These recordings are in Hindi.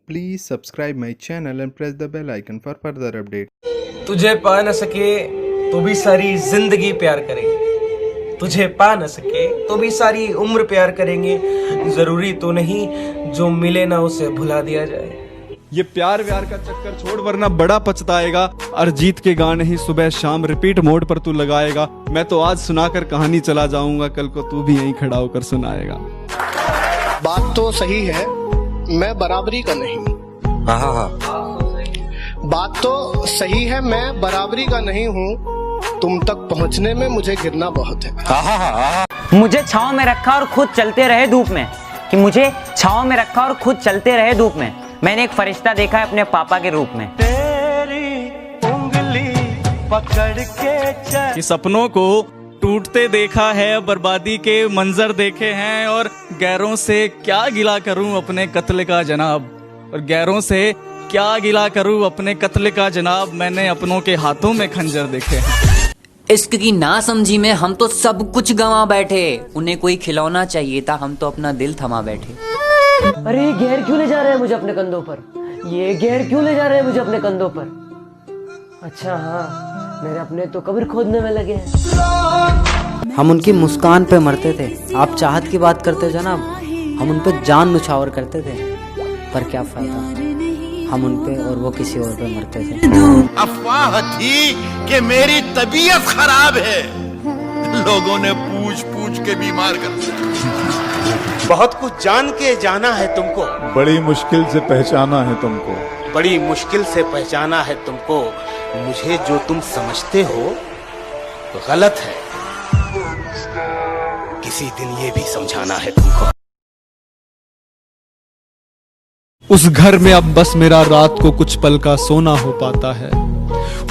Please subscribe my channel and press the bell icon for further updates. तुझे पा न सके तो भी सारी जिंदगी प्यार करेंगे, तुझे पा न सके तो भी सारी उम्र प्यार करेंगे। जरूरी तो नहीं जो मिले ना उसे भुला दिया जाए। ये प्यार व्यार का चक्कर छोड़ वरना बड़ा पछताएगा। अरिजीत के गाने ही सुबह शाम रिपीट मोड पर तू लगाएगा। मैं तो आज सुनाकर कहानी चला जाऊंगा, कल को तू भी यहीं खड़ा होकर सुनाएगा। बात तो सही है, मैं बराबरी का नहीं। बात तो सही है, मैं बराबरी का नहीं हूँ। तुम तक पहुँचने में मुझे गिरना बहुत है। मुझे छांव में रखा और खुद चलते रहे धूप में, कि मुझे छांव में रखा और खुद चलते रहे धूप में। मैंने एक फरिश्ता देखा है अपने पापा के रूप में। तेरी उंगली पकड़ के कि सपनों को टूटते देखा है, बर्बादी के मंजर देखे हैं, और गैरों से क्या गिला करूं अपने कत्ल का जनाब, और गैरों से क्या गिला करूं अपने कत्ल का जनाब। मैंने अपनों के हाथों में खंजर देखे हैं। इश्क की ना समझी में हम तो सब कुछ गंवा बैठे। उन्हें कोई खिलौना चाहिए था, हम तो अपना दिल थमा बैठे। अरे ये गैर क्यों ले जा रहे हैं मुझे अपने कंधों पर? ये गैर क्यों ले जा रहे हैं मुझे अपने कंधों पर? अच्छा हाँ, मेरे अपने तो कब्र खोदने में लगे हैं। हम उनकी मुस्कान पे मरते थे। आप चाहत की बात करते जनाब, हम उन पे जान नुछावर करते थे, पर क्या फायदा, हम उन पे और वो किसी और पे मरते थे। अफवाह थी कि मेरी तबीयत खराब है, लोगों ने पूछ पूछ के बीमार कर दिया। बहुत कुछ जान के जाना है तुमको, बड़ी मुश्किल से पहचाना है तुमको, बड़ी मुश्किल से पहचाना है तुमको। मुझे जो तुम समझते हो गलत है, किसी दिन ये भी समझाना है तुमको। उस घर में अब बस मेरा रात को कुछ पल का सोना हो पाता है।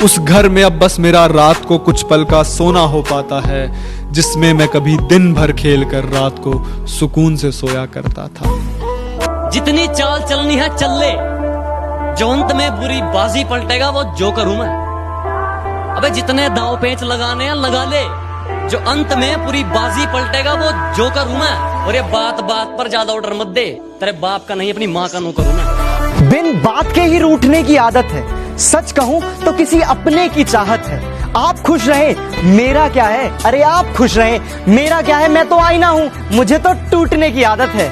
उस घर में अब बस मेरा रात को कुछ पल का सोना हो पाता है, जिसमें मैं कभी दिन भर खेल कर रात को सुकून से सोया करता था। जितनी चाल चलनी है चल ले, जो अंत में बुरी बाजी पलटेगा वो जोकर हूं मैं। अबे जितने दांव पेंच लगाने हैं लगा ले, जो अंत में पूरी बाजी पलटेगा वो जोकर हूं मैं। और ये बात बात पर ज्यादा ऑर्डर मत दे, तेरे बाप का नहीं अपनी माँ का नौकर हूं मैं। बिन बात के ही रूठने की आदत है, सच कहूं तो किसी अपने की चाहत है। आप खुश रहे मेरा क्या है, अरे आप खुश रहे मेरा क्या है। मैं तो आईना हूं, मुझे तो टूटने की आदत है।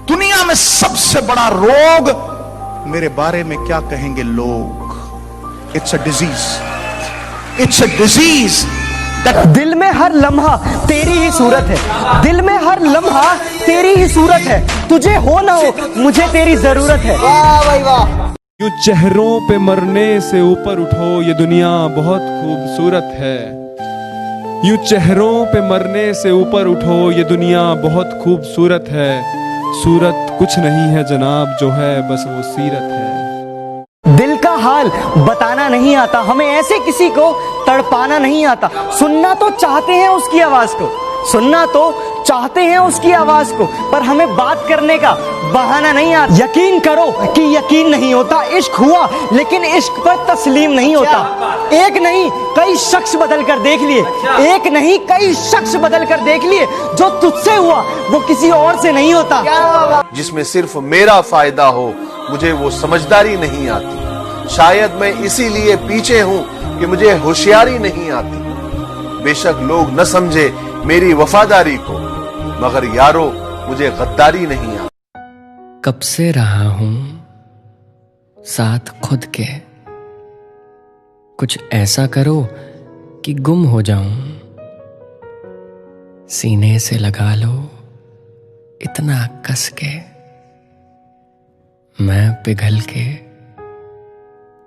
दुनिया में सबसे बड़ा रोग मेरे बारे में क्या कहेंगे लोग? It's a disease, it's a disease. दिल में हर लम्हा तेरी ही सूरत है, दिल में हर लम्हा तेरी ही सूरत है। तुझे हो ना हो मुझे तेरी जरूरत है। वाह भाई वाह। यूं चेहरों पे मरने से ऊपर उठो, ये दुनिया बहुत खूबसूरत है। यूं चेहरों पे मरने से ऊपर उठो, ये दुनिया बहुत खूबसूरत है। सूरत कुछ नहीं है जनाब, जो है बस वो सीरत है। दिल का हाल बताना नहीं आता, हमें ऐसे किसी को तड़पाना नहीं आता। सुनना तो चाहते हैं उसकी आवाज को, सुनना तो चाहते हैं उसकी आवाज को, पर हमें बात करने का बहाना नहीं आता। यकीन करो कि यकीन नहीं होता, इश्क हुआ लेकिन इश्क पर तस्लीम नहीं होता। एक नहीं कई शख्स बदल कर देख लिए, एक नहीं कई शख्स बदल कर देख लिए। जो तुझसे हुआ वो किसी और से नहीं होता। जिसमें सिर्फ मेरा फायदा हो, मुझे वो समझदारी नहीं आती। शायद मैं इसीलिए पीछे हूं कि मुझे होशियारी नहीं आती। बेशक लोग न समझे मेरी वफादारी को, मगर यारो मुझे गद्दारी नहीं आती। कब से रहा हूं साथ खुद के, कुछ ऐसा करो कि गुम हो जाऊं। सीने से लगा लो इतना कस के, मैं पिघल के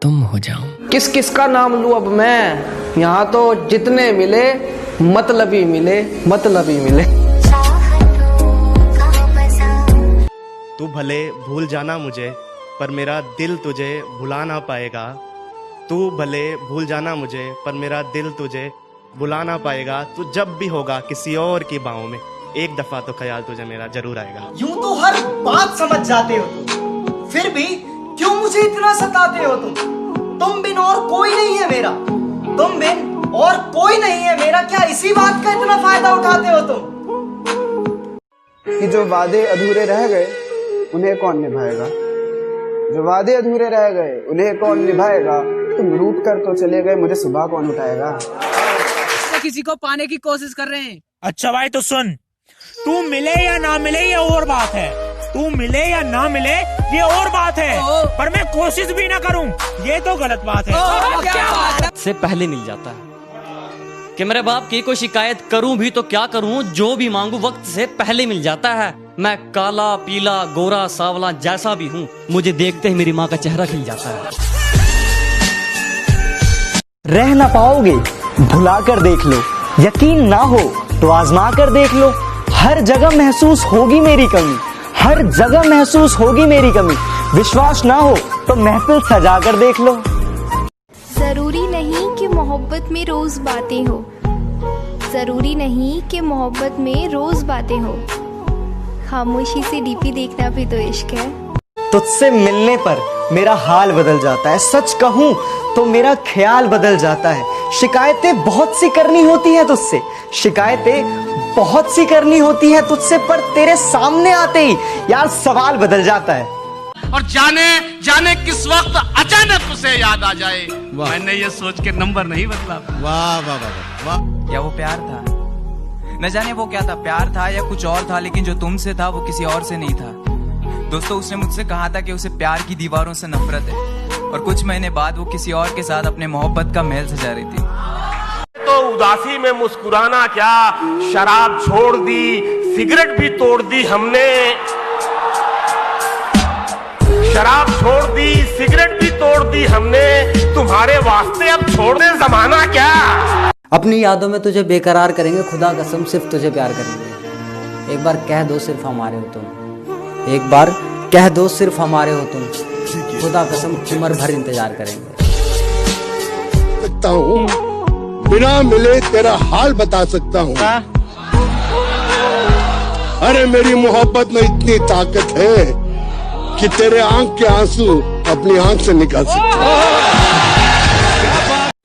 तुम हो जाऊं। किस किस का नाम लूं अब मैं, यहाँ तो जितने मिले मतलबी मिले, मतलबी मिले। तू भले भूल जाना मुझे, पर मेरा दिल तुझे भुला ना पाएगा। तू भले भूल जाना मुझे, पर मेरा दिल तुझे भुला ना पाएगा। तू जब भी होगा किसी और की बाहों में, एक दफा तो ख्याल तुझे मेरा जरूर आएगा। यूं तो हर बात समझ जाते हो तुम, फिर भी क्यों मुझे इतना सताते हो तुम? तुम बिन और कोई नहीं है मेरा, तुम बिन और कोई नहीं है मेरा। क्या इसी बात का इतना फायदा उठाते हो तुम? कि जो वादे अधूरे रह गए उन्हें कौन निभाएगा? जो वादे अधूरे रह गए उन्हें कौन निभाएगा, तुम रूठ कर तो चले गए, मुझे सुबह कौन उठाएगा। किसी को पाने की कोशिश कर रहे हैं। अच्छा भाई तो सुन, तू मिले या ना मिले ये और बात है, तू मिले या ना मिले ये और बात है, पर मैं कोशिश भी ना करूं ये तो गलत बात है। से पहले मिल जाता है कि मेरे बाप की कोई शिकायत करूं भी तो क्या करूं, जो भी मांगू वक्त से पहले मिल जाता है। मैं काला पीला गोरा सावला जैसा भी हूं, मुझे देखते ही मेरी माँ का चेहरा खिल जाता है। रह ना पाओगे, भुला कर देख लो, यकीन ना हो तो आजमा कर देख लो। हर जगह महसूस होगी मेरी कमी, हर जगह महसूस होगी मेरी कमी। विश्वास ना हो तो महफिल सजा कर देख लो। जरूरी नहीं कि मोहब्बत में रोज बातें हो, जरूरी नहीं कि मोहब्बत में रोज बातें हो, खामोशी से डीपी देखना भी तो इश्क है। तुझसे मिलने पर मेरा हाल बदल जाता है, सच कहूं तो मेरा ख्याल बदल जाता है। शिकायतें बहुत सी करनी होती हैं तुझसे, शिकायतें बहुत सी करनी होती है तुझसे, पर तेरे सामने आते ही यार सवाल बदल जाता है। और जाने जाने किस वक्त अचानक उसे याद आ जाए, मैंने ये सोच के नंबर नहीं बदला। वाह वाह वाह वाह। क्या वो प्यार था? न जाने वो क्या था, प्यार था या कुछ और था, लेकिन जो तुमसे था वो किसी और से नहीं था। दोस्तों, उसने मुझसे कहा था कि उसे प्यार की दीवारों से नफरत है, और कुछ महीने बाद वो किसी और के साथ अपने मोहब्बत का महल सजा रही थी। तो उदासी में मुस्कुराना क्या, शराब छोड़ दी, सिगरेट भी तोड़ दी हमने, शराब छोड़ दी, सिगरेट भी तोड़ दी हमने, तुम्हारे वास्ते अब छोड़ने जमाना क्या। अपनी यादों में तुझे बेकरार करेंगे, खुदा कसम सिर्फ तुझे प्यार करेंगे। एक बार कह दो सिर्फ हमारे हो तुम, एक बार कह दो सिर्फ हमारे हो तुम, खुदा कसम उम्र भर इंतजार करेंगे। सकता हूँ बिना मिले तेरा हाल बता सकता हूँ। अरे मेरी मोहब्बत में इतनी ताकत है कि तेरे आंख के आंसू अपनी आंख से निकाल सकते।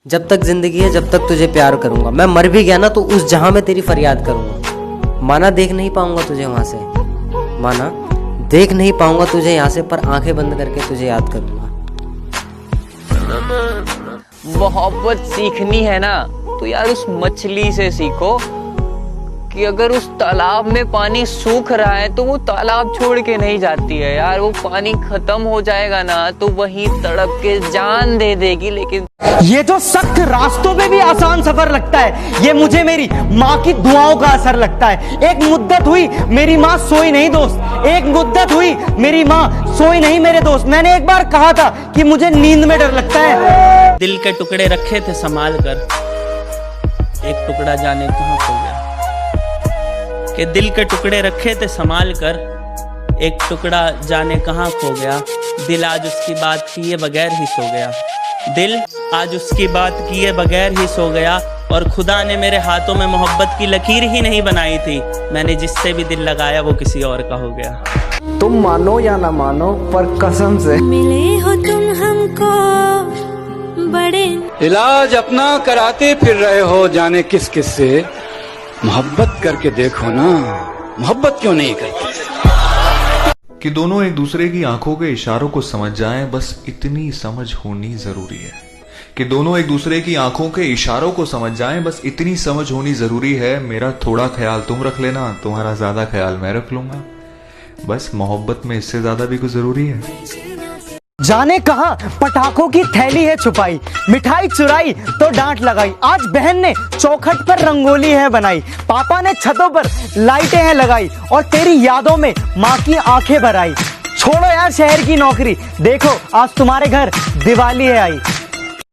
जब तक जिंदगी है जब तक तुझे प्यार करूंगा, मैं मर भी गया ना तो उस जहां में तेरी फरियाद करूंगा। माना देख नहीं पाऊंगा तुझे वहां से, माना देख नहीं पाऊंगा तुझे यहाँ से, पर आंखें बंद करके तुझे याद करूंगा। मोहब्बत सीखनी है ना तो यार उस मछली से सीखो कि अगर उस तालाब में पानी सूख रहा है तो वो तालाब छोड़ के नहीं जाती है यार, वो पानी खत्म हो जाएगा ना तो वहीं तड़प के जान दे देगी। लेकिन ये जो सख्त रास्तों पे भी आसान सफर लगता है, ये मुझे मेरी माँ की दुआओं का असर लगता है। एक मुद्दत हुई मेरी माँ सोई नहीं दोस्त, एक मुद्दत हुई मेरी माँ सोई नहीं मेरे दोस्त। मैंने एक बार कहा था कि मुझे नींद में डर लगता है। दिल के टुकड़े रखे थे संभाल कर, एक टुकड़ा जाने कहाँ खो गया। कि दिल के टुकड़े रखे थे संभाल कर, एक टुकड़ा जाने कहाँ खो गया। दिल आज उसकी बात किए बगैर ही सो गया, दिल आज उसकी बात किए बगैर ही सो गया। और खुदा ने मेरे हाथों में मोहब्बत की लकीर ही नहीं बनाई थी, मैंने जिससे भी दिल लगाया वो किसी और का हो गया। तुम मानो या ना मानो पर कसम से मिले हो तुम हमको बड़े। इलाज अपना कराते फिर रहे हो जाने किस किस से, मोहब्बत करके देखो ना, मोहब्बत क्यों नहीं करते। कि दोनों एक दूसरे की आंखों के इशारों को समझ जाएं, बस इतनी समझ होनी जरूरी है। कि दोनों एक दूसरे की आंखों के इशारों को समझ जाएं, बस इतनी समझ होनी जरूरी है। मेरा थोड़ा ख्याल तुम रख लेना, तुम्हारा ज्यादा ख्याल मैं रख लूंगा, बस मोहब्बत में इससे ज्यादा भी कुछ जरूरी है। जाने कहा पटाखों की थैली है छुपाई, मिठाई चुराई तो डांट लगाई। आज बहन ने चौखट पर रंगोली है बनाई, पापा ने छतों पर लाइटें हैं लगाई, और तेरी यादों में माँ की आंखें भर आई। छोड़ो यार शहर की नौकरी, देखो आज तुम्हारे घर दिवाली है आई।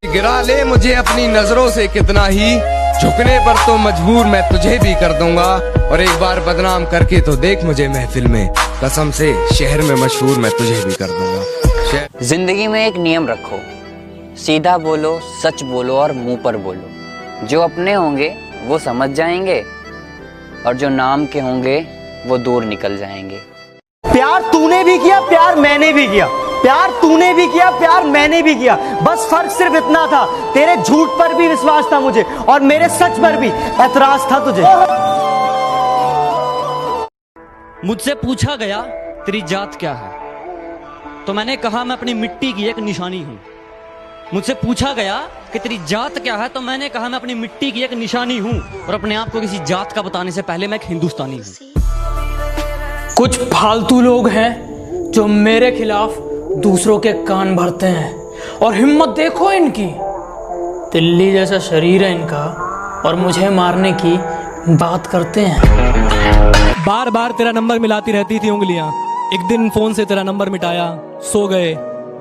गिरा ले मुझे अपनी नजरों से कितना ही, झुकने पर तो मजबूर मैं तुझे भी कर दूंगा। और एक बार बदनाम करके तो देख मुझे महफिल में, कसम से शहर में मशहूर मैं तुझे भी कर दूंगा। जिंदगी में एक नियम रखो, सीधा बोलो, सच बोलो और मुंह पर बोलो। जो अपने होंगे वो समझ जाएंगे, और जो नाम के होंगे वो दूर निकल जाएंगे। प्यार तूने भी किया, प्यार मैंने भी किया, प्यार तूने भी किया, प्यार मैंने भी किया। बस फर्क सिर्फ इतना था, तेरे झूठ पर भी विश्वास था मुझे, और मेरे सच पर भी एतराज था तुझे। मुझसे पूछा गया तेरी जात क्या है, तो मैंने कहा मैं अपनी मिट्टी की एक निशानी हूं। मुझसे पूछा गया कि तेरी जात क्या है, तो मैंने कहा मैं अपनी मिट्टी की एक निशानी हूं, और अपने आप को किसी जात का बताने से पहले मैं एक हिंदुस्तानी हूं। कुछ फालतू लोग हैं जो मेरे खिलाफ दूसरों के कान भरते हैं, और हिम्मत देखो इनकी, तिल्ली जैसा शरीर है इनका, और मुझे मारने की बात करते हैं। बार बार तेरा नंबर मिलाती रहती थी उंगलियां, एक दिन फोन से तेरा नंबर मिटाया, सो गए।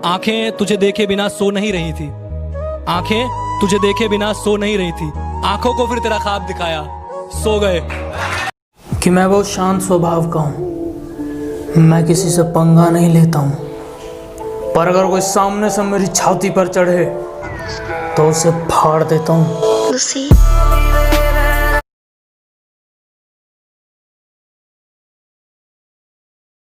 आंखें तुझे देखे बिना सो नहीं रही थी, आंखें तुझे देखे बिना सो नहीं रही थी, आंखों को फिर तेरा ख्वाब दिखाया, सो गए। कि मैं बहुत शांत स्वभाव का हूँ, मैं किसी से पंगा नहीं लेता हूँ, पर अगर कोई सामने से मेरी छाती पर चढ़े तो उसे फाड़ देता हूँ।